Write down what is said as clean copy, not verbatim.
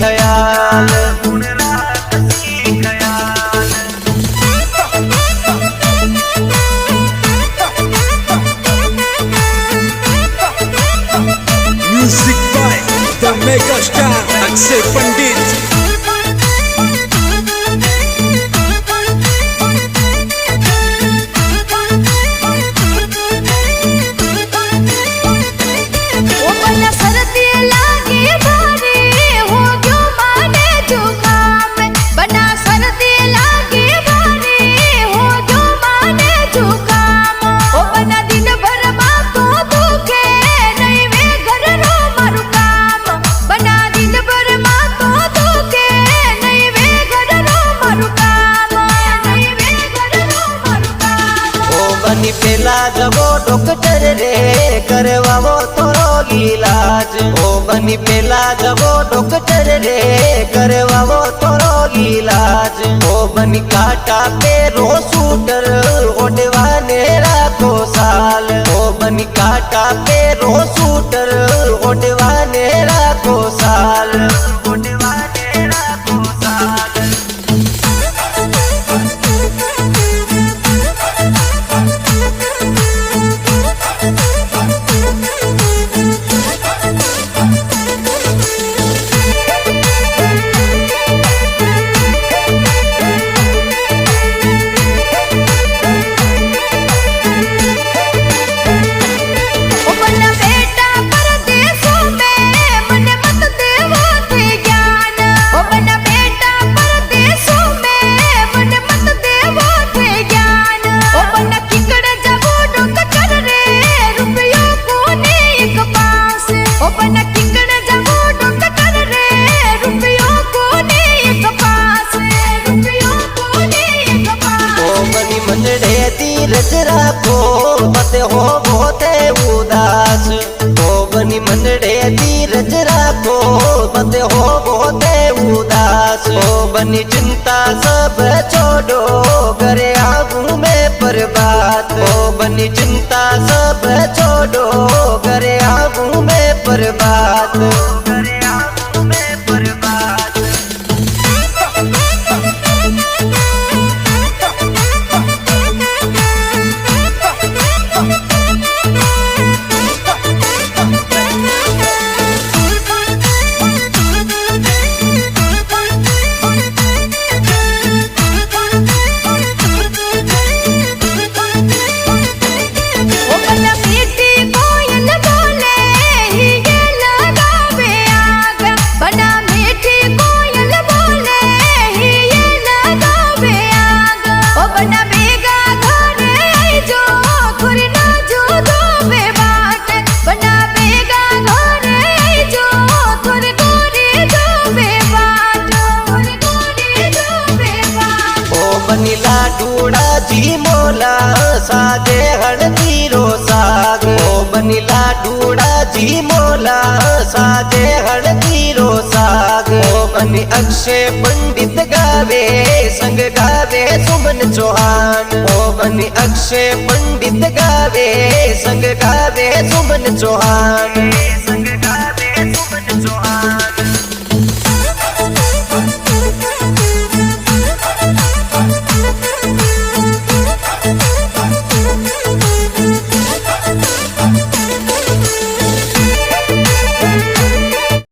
ख्याल। Music by the mega star Akshay Pandit. पेला जबो डॉक्टर रे करवावो तोरो इलाज। ओ बनी पेला जबो डॉक्टर रे करवावो तोरो इलाज। ओ बनी काटा पे रो सूटर ओडवाने राखो साल। ओ बनी काटा पे रो सूटर ओडवाने राखो साल। ओडवाने राखो साल। धीरज राखो मत हो बहुत उदास। ओ बनी मनड़े धीरज राखो मत हो बहुत उदास। ओ बनी चिंता सब छोड़ो करे आगू में बर्बाद। ओ बनी चिंता सब छोड़ो करे आगू में बर्बाद। करे आगू में बर्बाद। लाडूड़ा जी मोला साजे हळदी रो साग। ओ बनी लाडूड़ा जी मोला साजे हळदी रो साग। ओ बनी अक्षय पंडित गावे संग गावे सुमन चौहान। ओ बनी अक्षय पंडित गावे संग गावे सुमन चौहान।